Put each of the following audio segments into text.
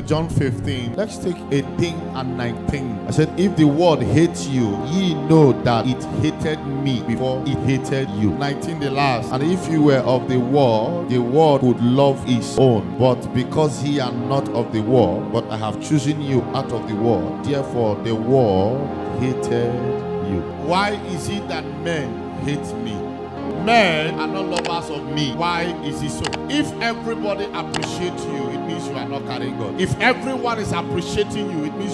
John 15. Let's take 18 and 19. I said, if the world hates you, ye know that it hated me before it hated you. 19, the last. And if you were of the world would love his own. But because ye are not of the world, but I have chosen you out of the world, therefore the world hated you. Why is it that men hate me? Men are not lovers of me. Why is it so? If everybody appreciates you, it means you are not carrying God. If everyone is appreciating you, it means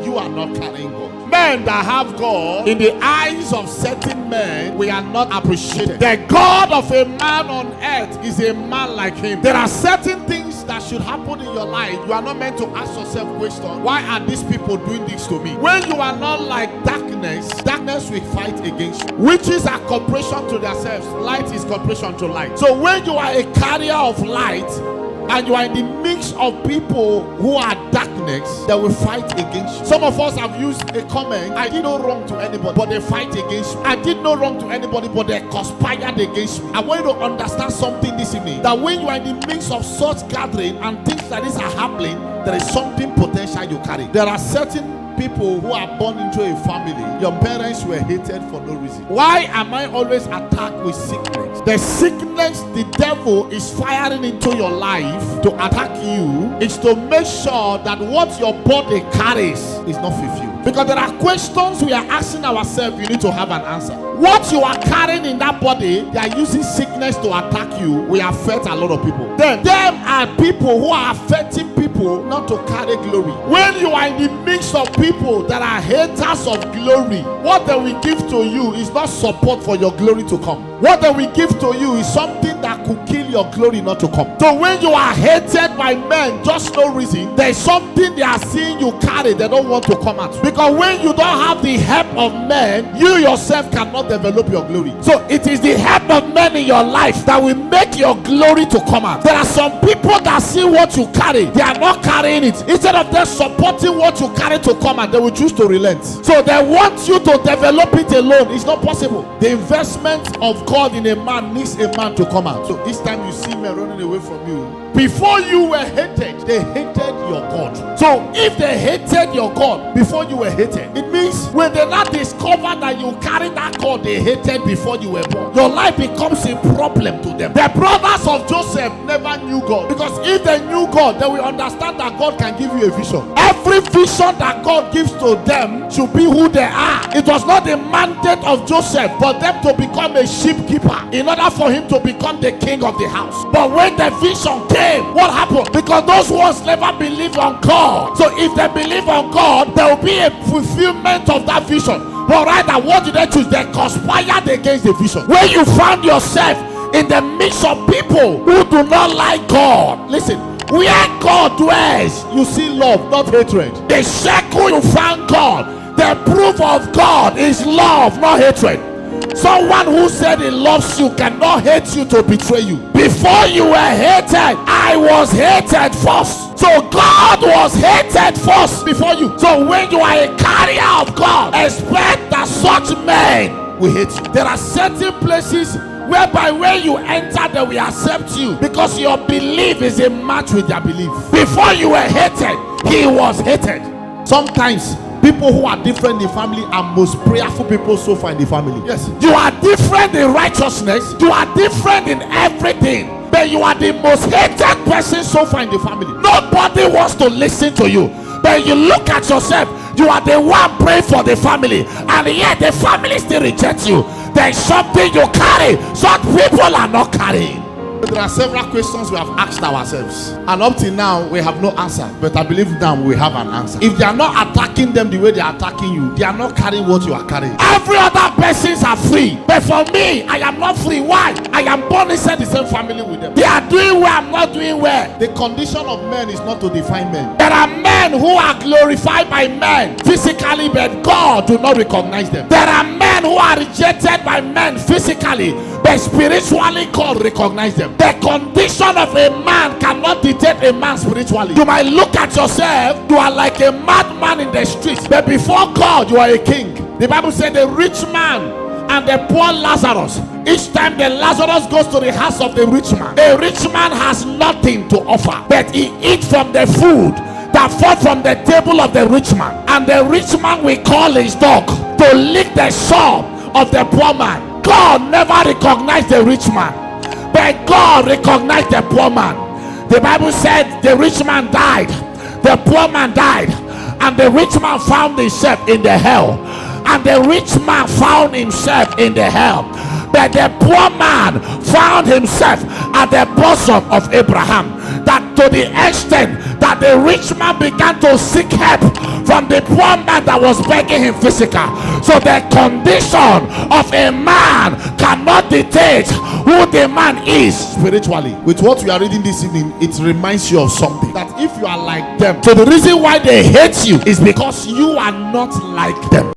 you are not carrying God. Men that have God, in the eyes of certain men, we are not appreciated. The God of a man on earth is a man like him. There are certain things that should happen in your life. You are not meant to ask yourself question, why are these people doing this to me? When you are not like darkness, darkness will fight against you. Witches are cooperation to themselves. Light is cooperation to light. So when you are a carrier of light, and you are in the mix of people who are darkness, they will fight against you. Some of us have used a comment, I did no wrong to anybody, but they fight against me. I did no wrong to anybody, but they conspired against me. I want you to understand something this evening, that when you are in the mix of such gathering and things like this are happening, there is something potential you carry. There are certain people who are born into a family, your parents were hated for no reason. Why am I always attacked with sickness? The sickness the devil is firing into your life to attack you is to make sure that what your body carries is not fulfilled. Because there are questions we are asking ourselves, you need to have an answer. What you are carrying in that body, they are using sickness to attack you. We affect a lot of people. Then, them are people who are affecting people not to carry glory. When you are in the mix of people that are haters of glory, what they will give to you is not support for your glory to come. What they will give to you is something that could kill your glory not to come. So when you are hated by men, just no reason, there is something they are seeing you carry, they don't want to come out. Because when you don't have the help of men, you yourself cannot develop your glory. So it is the help of men in your life that will make your glory to come out. There are some people that see what you carry, they are not carrying it. Instead of them supporting what you carry to come out, they will choose to relent. So they want you to develop it alone. It's not possible. The investment of God in a man needs a man to come out. So each time you see men running away from you, before you were hated, they hated your God. So if they hated your God before you were hated, it means when they not discover that you carry that God they hated before you were born, your life becomes a problem to them. The brothers of Joseph never knew God, because if they knew God, they will understand that God can give you a vision. Every vision that God gives to them should be who they are. It was not the mandate of Joseph for them to become a sheepkeeper in order for him to become the king of the house. But when the vision came, what happened? Because those ones never believe on God. So if they believe on God, there will be a fulfillment of that vision. But rather, what did they choose? They conspired against the vision. When you found yourself in the midst of people who do not like God, listen, where God dwells, you see love, not hatred. The circle you found God, the proof of God is love, not hatred. Someone who said he loves you cannot hate you to betray you. Before you were hated, I was hated first. So God was hated first before you. So when you are a carrier of God, expect that such men will hate you. There are certain places whereby when you enter, they will accept you because your belief is a match with their belief. Before you were hated, he was hated. Sometimes people who are different in the family are most prayerful people so far in the family. Yes, you are different in righteousness, you are different in everything, but you are the most hated person so far in the family. Nobody wants to listen to you, but you look at yourself, you are the one praying for the family, and yet the family still rejects you. There is something you carry some people are not carrying. There are several questions we have asked ourselves, and up till now we have no answer, but I believe now we have an answer. If they are not attacking them the way they are attacking you, they are not carrying what you are carrying. Every other persons are free, but for me, I am not free. Why? I am born inside the same family with them. They are doing well, I'm not doing well. The condition of men is not to define men. There are men who are glorified by men physically, but God do not recognize them. There are men who are rejected by men physically, but spiritually God recognizes them. The condition of a man cannot dictate a man spiritually. You might look at yourself, you are like a madman in the streets, but before God you are a king. The Bible said the rich man and the poor Lazarus, each time the Lazarus goes to the house of the rich man has nothing to offer, but he eats from the food that fought from the table of the rich man, and the rich man will call his dog to lick the sore of the poor man. God never recognized the rich man, but God recognized the poor man. The Bible said the rich man died, the poor man died, and the rich man found himself in the hell, and the rich man found himself in the hell, but the poor man found himself at the bosom of Abraham. That to the extent that the rich man began to seek help from the poor man that was begging him physical. So the condition of a man cannot dictate who the man is spiritually. With what we are reading this evening, it reminds you of something, that if you are like them, So the reason why they hate you is because you are not like them.